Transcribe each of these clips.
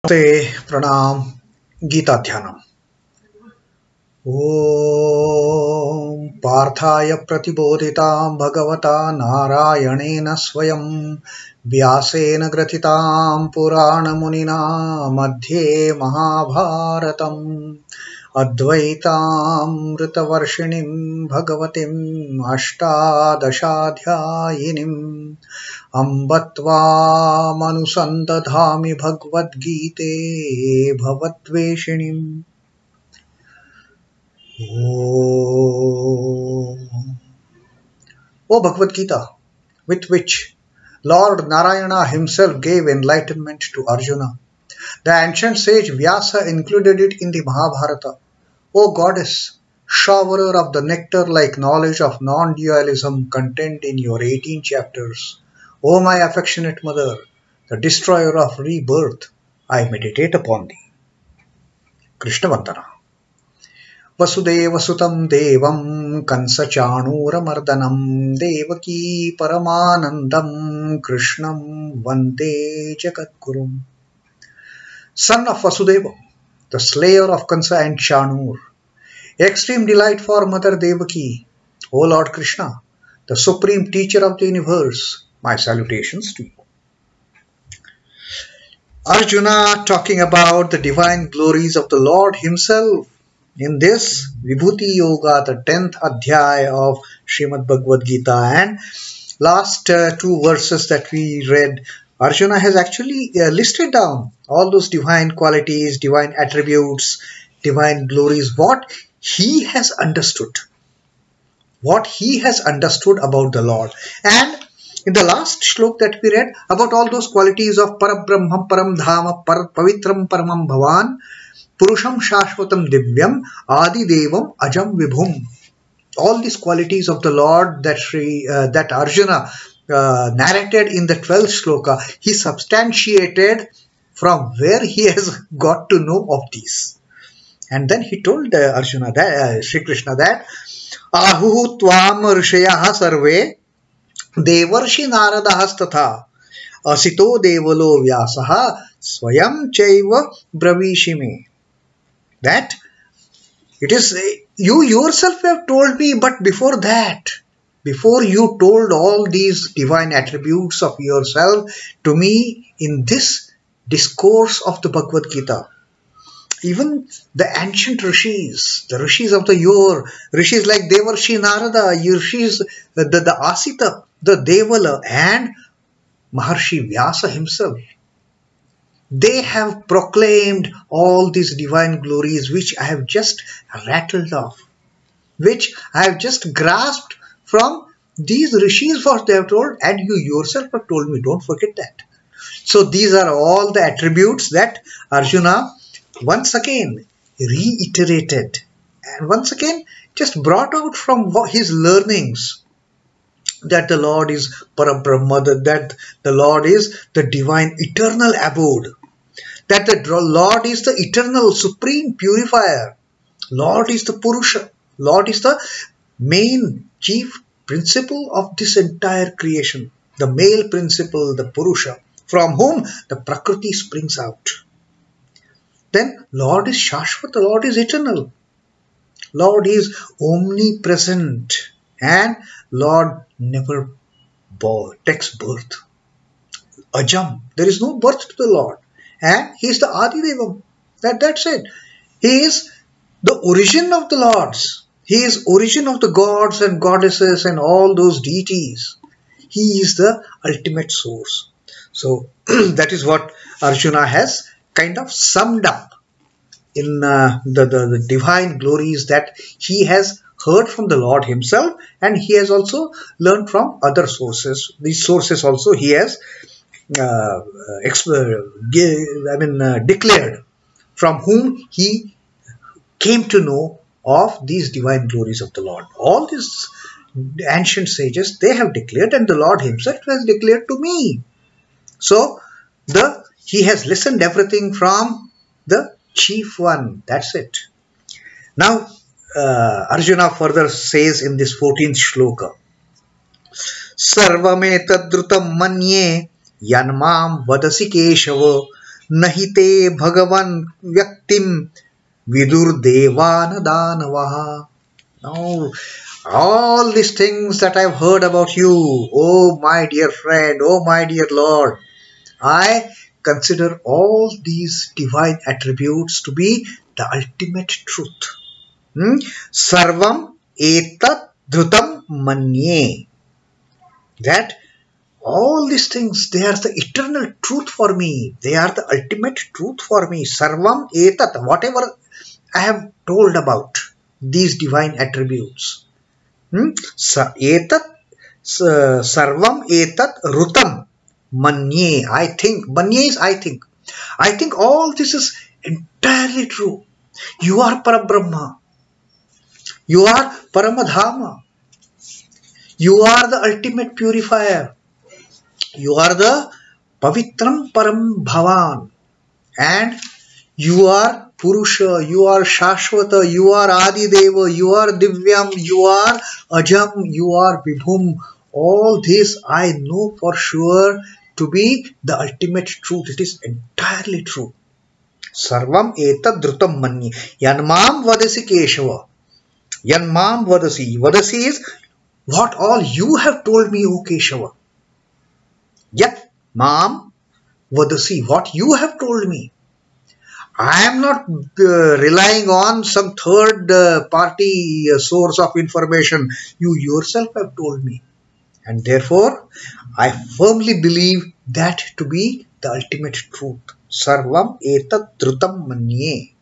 Namaste, Pranam, Gita Dhyanam. Om Parthaya Pratibodhitam Bhagavata Narayanena Swayam Vyasena Gratitam Purana Munina Madhye Mahabharatam Advaitam Ritavarshinim Bhagavatim Ashtadashadhyayinim Ambatva Manusandadhami Bhagavad Gite Bhavatveshinim. O Bhagavad Gita, with which Lord Narayana himself gave enlightenment to Arjuna, the ancient sage Vyasa included it in the Mahabharata. O Goddess, showerer of the nectar-like knowledge of non-dualism contained in your 18 chapters, O my affectionate mother, the destroyer of rebirth, I meditate upon thee. Krishna Vandana. Vasudeva Sutam Devam Kansa Chanura Mardanam Devaki Paramanandam Krishnam Vande Jagadgurum. Son of Vasudeva, the slayer of Kansa and Chanur, extreme delight for Mother Devaki, O Lord Krishna, the supreme teacher of the universe, my salutations to you. Arjuna talking about the divine glories of the Lord himself in this Vibhuti Yoga, the 10th Adhyaya of Srimad Bhagavad Gita, and last two verses that we read, Arjuna has actually listed down all those divine qualities, divine attributes, divine glories, what he has understood. What he has understood about the Lord. And in the last shloka that we read about all those qualities of Parabrahmam, Param Dhama, Pavitram Paramam Bhavan, Purusham Shashvatam Divyam, Adi Devam Ajam Vibhum. All these qualities of the Lord that Arjuna narrated in the 12th shloka, he substantiated from where he has got to know of these. And then he told Arjuna, that, Shri Krishna, that Ahu Tvam Rishayaha Sarve Devarshi Naradahasthatha Asito Devalo Vyasaha Swayam Chaiva Bravishime. That it is you yourself have told me, but before that, before you told all these divine attributes of yourself to me in this discourse of the Bhagavad Gita, even the ancient rishis, the rishis of the yore, rishis like Devarshi Narada, rishis, the Asita, the Devala, and Maharshi Vyasa himself, they have proclaimed all these divine glories which I have just rattled off, which I have just grasped from these rishis what they have told, and you yourself have told me, don't forget that. So these are all the attributes that Arjuna once again reiterated and once again just brought out from his learnings, that the Lord is Parabrahma, that the Lord is the divine eternal abode, that the Lord is the eternal supreme purifier, Lord is the Purusha, Lord is the main chief principle of this entire creation, the male principle, the Purusha, from whom the Prakriti springs out. Then Lord is Shashvat, the Lord is eternal, Lord is omnipresent, and Lord never takes birth. Ajam, there is no birth to the Lord, and he is the Adi Devam. That's it. He is the origin of the Lords. He is origin of the gods and goddesses and all those deities. He is the ultimate source. So that is what Arjuna has kind of summed up in the divine glories that he has heard from the Lord himself, and he has also learned from other sources. These sources also he has declared, from whom he came to know of these divine glories of the Lord. All these ancient sages, they have declared, and the Lord himself has declared to me. So he has listened everything from the chief one. That's it. Now Arjuna further says in this 14th shloka, sarvam etad ṛitaṁ manye yanmam vadasi keśhava nahite bhagavan vyaktiṁ vidur devā dānavāḥ. Now, all these things that I've heard about you, oh my dear friend, oh my dear Lord, I consider all these divine attributes to be the ultimate truth. Sarvam etad manye. That all these things, they are the eternal truth for me. They are the ultimate truth for me. Sarvam etad, whatever I have told about these divine attributes. Etad, sarvam etad ṛitaṁ manye. I think. Manye is I think. I think all this is entirely true. You are Parabrahma. You are Paramadhama. You are the ultimate purifier. You are the Pavitram Param Bhavan. And you are Purusha, you are Shashvata, you are Adideva, you are Divyam, you are Ajam, you are Vibhum. All this I know for sure to be the ultimate truth. It is entirely true. Sarvam etad ṛitaṁ manye. Yanmam vadasi keśhava. Yanmam vadasi. Vadasi is what all you have told me, O Kesava. Yat mam vadasi. What you have told me. I am not relying on some third party source of information. You yourself have told me. And therefore, I firmly believe that to be the ultimate truth. Sarvam etad ṛitaṁ manye.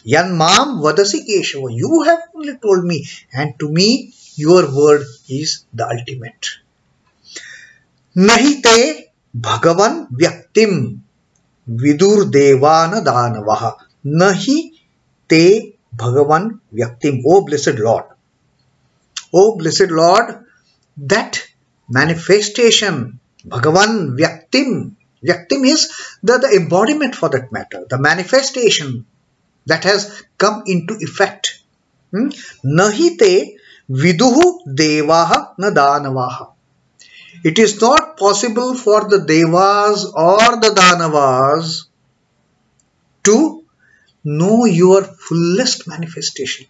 Yanmam vadasi keśhava. You have only told me, and to me, your word is the ultimate. Nahite bhagavan vyaktiṁ vidur devā dānavāḥ. Nahi te bhagavan vyaktiṁ. O blessed Lord. O blessed Lord, that manifestation, bhagavan vyaktiṁ. Vyaktiṁ is the embodiment for that matter, the manifestation that has come into effect. Nahite viduhu devāh na dānavāḥ. It is not possible for the devas or the danavas to know your fullest manifestation.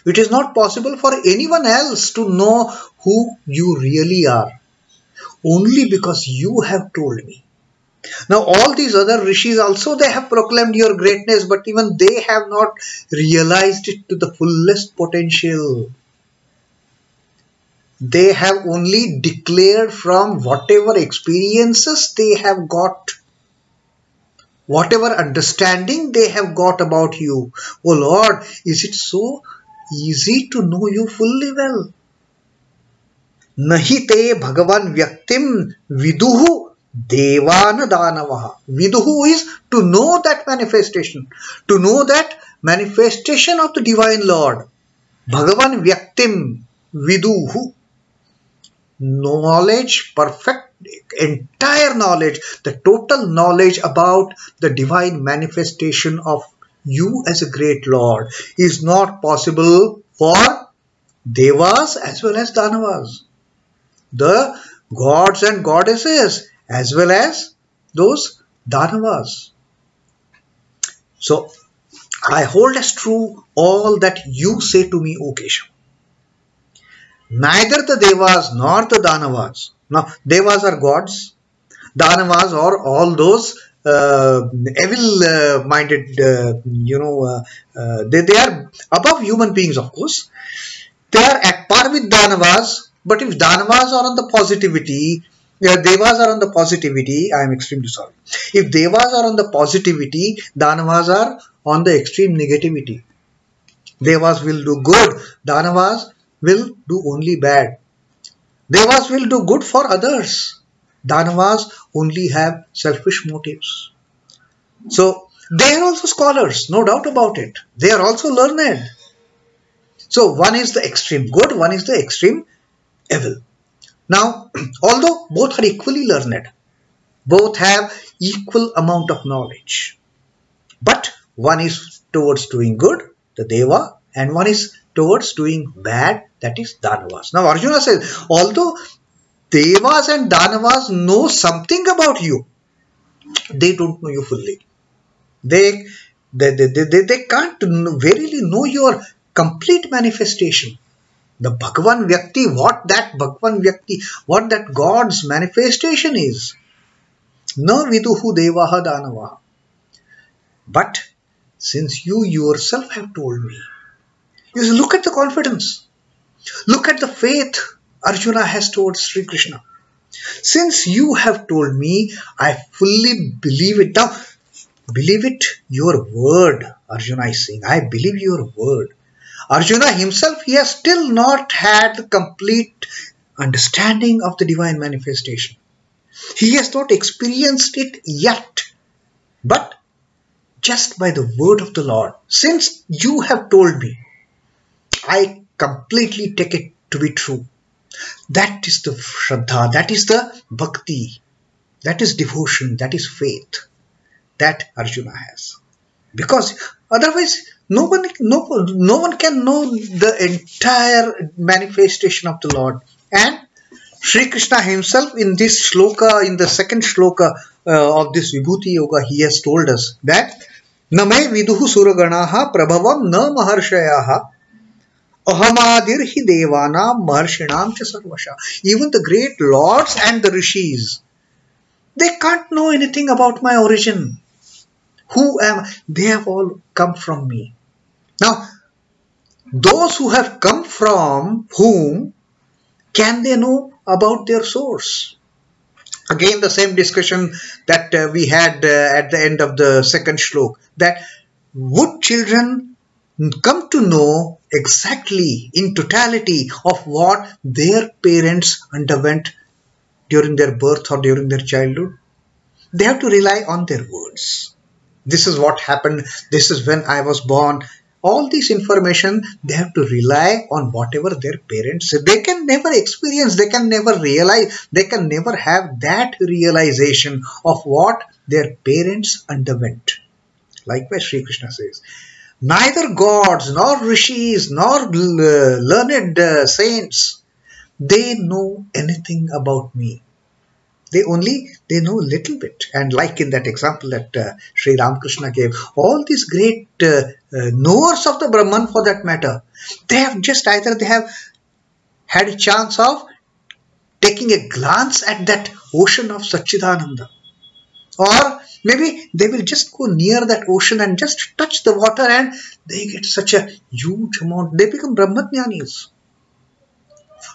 It is not possible for anyone else to know who you really are, only because you have told me. Now all these other rishis also, they have proclaimed your greatness, but even they have not realized it to the fullest potential. They have only declared from whatever experiences they have got, whatever understanding they have got about you. Oh Lord, is it so easy to know you fully well? Nahite bhagavan vyaktiṁ viduhu devā dānavāḥ. Viduhu is to know that manifestation, to know that manifestation of the Divine Lord. Bhagavan vyaktiṁ viduhu. Knowledge, perfect, entire knowledge, the total knowledge about the divine manifestation of you as a great Lord is not possible for Devas as well as Danavas, the gods and goddesses as well as those Danavas. So, I hold as true all that you say to me, O Kesava. Neither the Devas nor the Danavas. Now, Devas are gods. Danavas are all those evil-minded, they are above human beings, of course. They are at par with Danavas, but if Danavas are on the positivity, Devas are on the positivity, I am extremely sorry. If Devas are on the positivity, Danavas are on the extreme negativity. Devas will do good, Danavas will do only bad. Devas will do good for others. Danavas only have selfish motives. So, they are also scholars, no doubt about it. They are also learned. So, one is the extreme good, one is the extreme evil. Now, although both are equally learned, both have equal amount of knowledge, but one is towards doing good, the Deva, and one is towards doing bad, that is Danavas. Now Arjuna says, although Devas and Danavas know something about you, they don't know you fully. They can't verily know your complete manifestation. The Bhagavan Vyakti, what that Bhagavan Vyakti, what that God's manifestation is. Na viduhu devā dānavāḥ. But since you yourself have told me, you look at the confidence, look at the faith Arjuna has towards Sri Krishna. Since you have told me, I fully believe it. Now, believe it, your word, Arjuna is saying. I believe your word. Arjuna himself, he has still not had the complete understanding of the divine manifestation. He has not experienced it yet. But just by the word of the Lord, since you have told me, I completely take it to be true. That is the Shraddha, that is the Bhakti, that is devotion, that is faith that Arjuna has. Because otherwise, no one can know the entire manifestation of the Lord. And Sri Krishna himself in this Shloka, in the second Shloka of this Vibhuti Yoga, he has told us that Na me viduhu suraganaha prabhavam na maharshayaha ahamadir hi devanam maharshinam cha sarvasha. Even the great lords and the rishis, they can't know anything about my origin. Who am I? They have all come from me. Now, those who have come from whom, can they know about their source? Again, the same discussion that we had at the end of the second shlok, that would children come to know exactly in totality of what their parents underwent during their birth or during their childhood? They have to rely on their words. This is what happened. This is when I was born. All this information, they have to rely on whatever their parents say. They can never experience, they can never realize, they can never have that realization of what their parents underwent. Likewise, Sri Krishna says, neither gods, nor rishis, nor learned saints, they know anything about me. They know little bit. And like in that example that Sri Ramakrishna gave, all these great knowers of the Brahman for that matter, they have just either they have had a chance of taking a glance at that ocean of Satchidananda, or maybe they will just go near that ocean and just touch the water and they get such a huge amount. They become Brahmajnanis.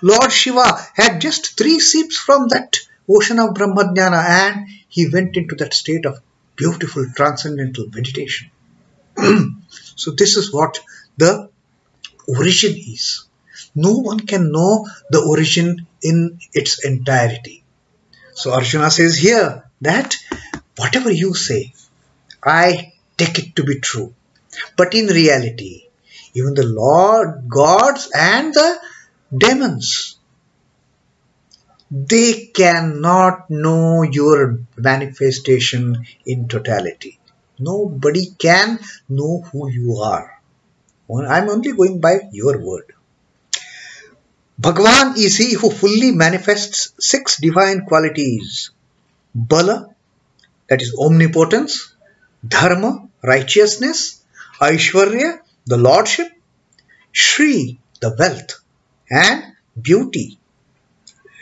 Lord Shiva had just 3 sips from that ocean of Brahmajnana and he went into that state of beautiful transcendental meditation. So this is what the origin is. No one can know the origin in its entirety. So Arjuna says here that whatever you say, I take it to be true. But in reality, even the Lord, gods and the demons, they cannot know your manifestation in totality. Nobody can know who you are. I'm only going by your word. Bhagavan is he who fully manifests 6 divine qualities. Bala, that is omnipotence. Dharma, righteousness. Aishwarya, the lordship. Shri, the wealth. And beauty.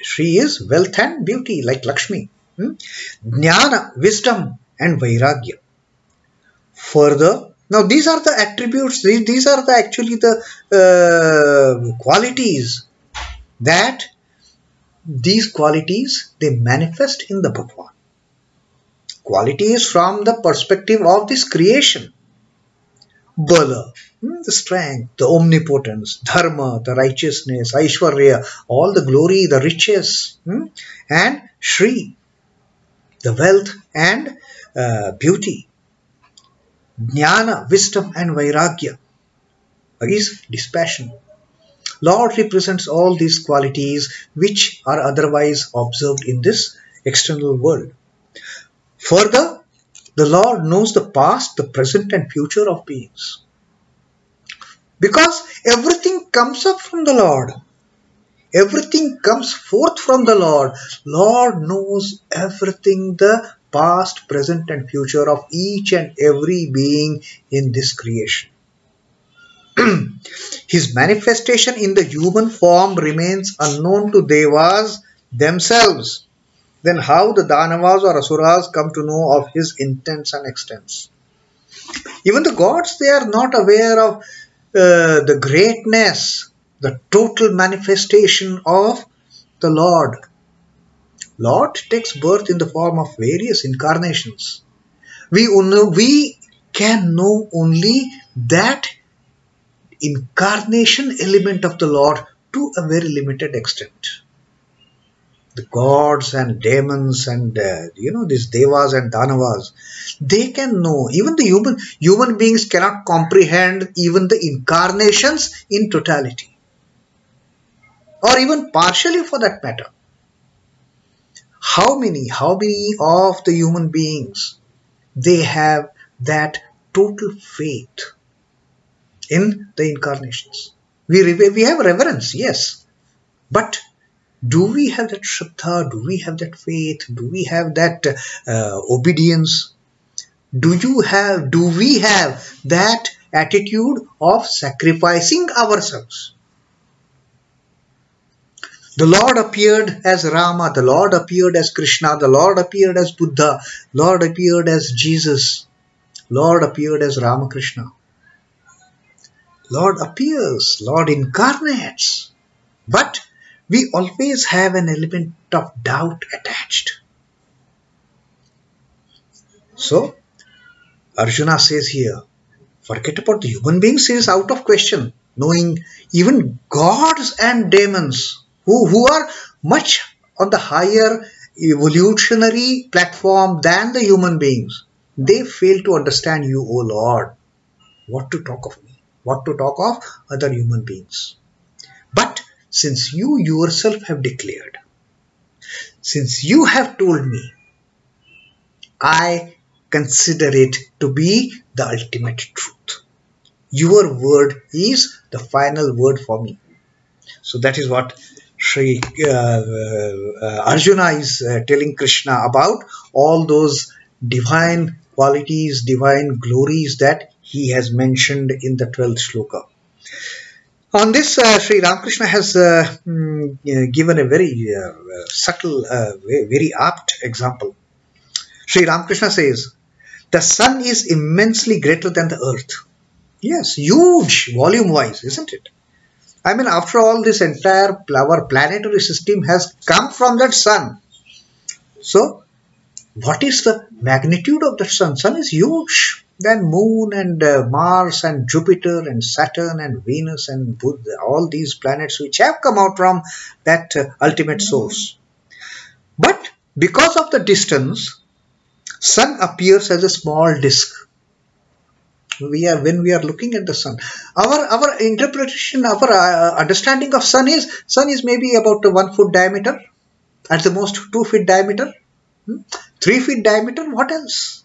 Shri is wealth and beauty, like Lakshmi. Jnana, wisdom and vairagya. Further, now these are the attributes, these are the actually the qualities that these qualities they manifest in the Bhagavan. Qualities from the perspective of this creation. Bala, the strength, the omnipotence, dharma, the righteousness, aishwarya, all the glory, the riches, and Shri, the wealth and beauty. Jnana, wisdom and vairagya is dispassion. Lord represents all these qualities which are otherwise observed in this external world. Further, the Lord knows the past, the present and future of beings. Because everything comes up from the Lord. Everything comes forth from the Lord. Lord knows everything, the past, present and future of each and every being in this creation. His manifestation in the human form remains unknown to Devas themselves. Then how the Danavas or Asuras come to know of his intents and extents? Even the gods, they are not aware of the greatness, the total manifestation of the Lord. Lord takes birth in the form of various incarnations. We can know only that incarnation element of the Lord to a very limited extent. The gods and demons and these devas and danavas, they can know. Even the human beings cannot comprehend even the incarnations in totality, or even partially for that matter. How many of the human beings, they have that total faith in the incarnations? We have reverence, yes, but do we have that shraddha? Do we have that faith? Do we have that obedience? Do we have that attitude of sacrificing ourselves? The Lord appeared as Rama, the Lord appeared as Krishna, the Lord appeared as Buddha, Lord appeared as Jesus, Lord appeared as Ramakrishna. Lord appears, Lord incarnates, but we always have an element of doubt attached. So, Arjuna says here, forget about the human beings, it is out of question, knowing even gods and demons who are much on the higher evolutionary platform than the human beings. They fail to understand you, O Lord. What to talk of me? What to talk of other human beings? But since you yourself have declared, since you have told me, I consider it to be the ultimate truth. Your word is the final word for me. So that is what Arjuna is telling Krishna about all those divine qualities, divine glories that he has mentioned in the 12th shloka. On this, Sri Ramakrishna has given a very subtle, very apt example. Sri Ramakrishna says, the sun is immensely greater than the earth. Yes, huge volume-wise, isn't it? I mean, after all, this entire our planetary system has come from that sun. So, what is the magnitude of the sun? Sun is huge. Then moon and Mars and Jupiter and Saturn and Venus and Buddha, all these planets which have come out from that ultimate source. But because of the distance, sun appears as a small disk. When we are looking at the sun, our interpretation, our understanding of sun is maybe about a 1 foot diameter, at the most 2 feet diameter, 3 feet diameter. What else?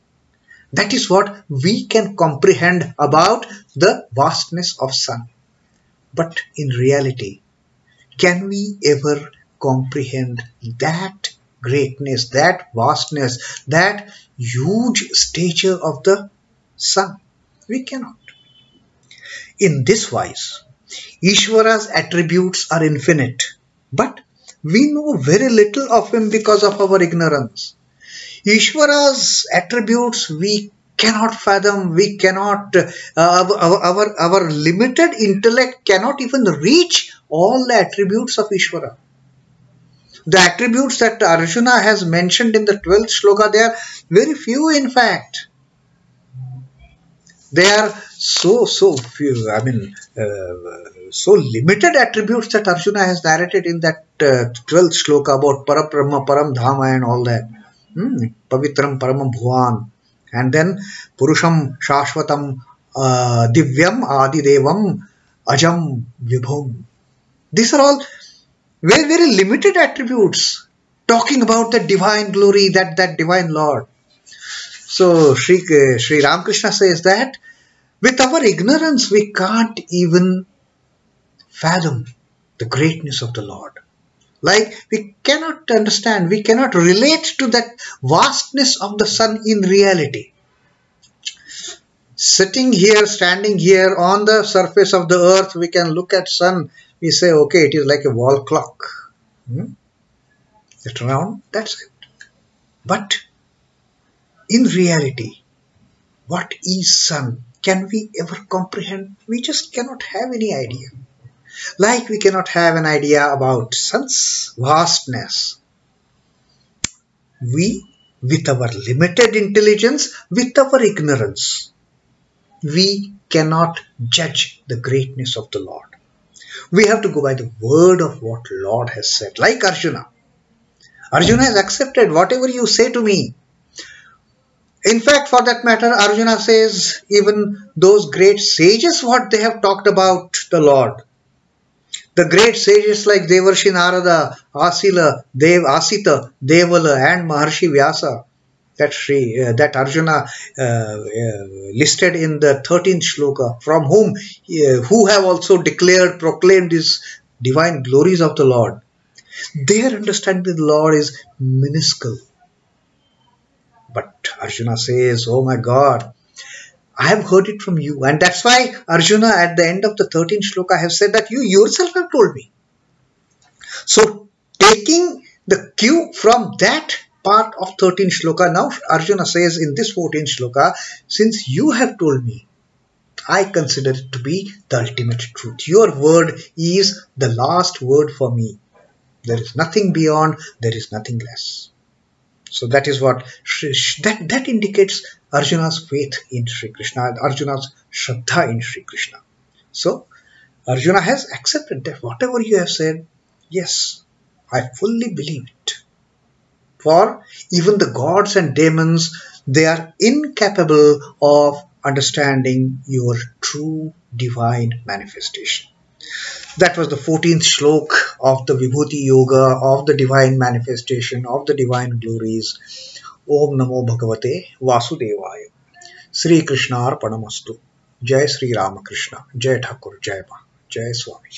That is what we can comprehend about the vastness of sun. But in reality, can we ever comprehend that greatness, that vastness, that huge stature of the sun? We cannot. In this wise, Ishvara's attributes are infinite, but we know very little of him because of our ignorance. Ishvara's attributes we cannot fathom, we cannot, our limited intellect cannot even reach all the attributes of Ishvara. The attributes that Arjuna has mentioned in the 12th shloka, they are very few in fact. They are so few, I mean, so limited attributes that Arjuna has narrated in that 12th shloka about Parabrahma, Paramdhama and all that. Pavitram Paramam Bhuvan. And then Purusham Shashvatam Divyam Adidevam Ajam Vibhum. These are all very, very limited attributes talking about the divine glory, that divine Lord. So Sri Ramakrishna says that with our ignorance we can't even fathom the greatness of the Lord. Like we cannot understand, we cannot relate to that vastness of the sun in reality. Sitting here, standing here on the surface of the earth, we can look at sun, we say, okay, it is like a wall clock. It's round, that's it. But in reality, what is sun? Can we ever comprehend? We just cannot have any idea. Like we cannot have an idea about sun's vastness. We, with our limited intelligence, with our ignorance, we cannot judge the greatness of the Lord. We have to go by the word of what Lord has said. Like Arjuna. Arjuna has accepted whatever you say to me. In fact, for that matter, Arjuna says even those great sages, what they have talked about the Lord. The great sages like Devarshi Narada, Asila, Asita, Devala and Maharshi Vyasa, that Arjuna listed in the 13th Shloka, from whom, who have also proclaimed these divine glories of the Lord. Their understanding of the Lord is minuscule. But Arjuna says, oh my God, I have heard it from you. And that's why Arjuna at the end of the 13th Shloka have said that you yourself have told me. So taking the cue from that part of 13th Shloka, now Arjuna says in this 14th Shloka, since you have told me, I consider it to be the ultimate truth. Your word is the last word for me. There is nothing beyond, there is nothing less. So that is what, that indicates Arjuna's faith in Sri Krishna, Arjuna's Shraddha in Sri Krishna. So Arjuna has accepted that whatever you have said, yes, I fully believe it. For even the gods and demons, they are incapable of understanding your true divine manifestation. That was the 14th shlok of the Vibhuti Yoga, of the divine manifestation, of the divine glories. Om Namo Bhagavate Vasudevaya. Sri Krishna Arpanamastu. Jai Sri Ramakrishna. Jai Thakur. Jai Ma. Jai Swami.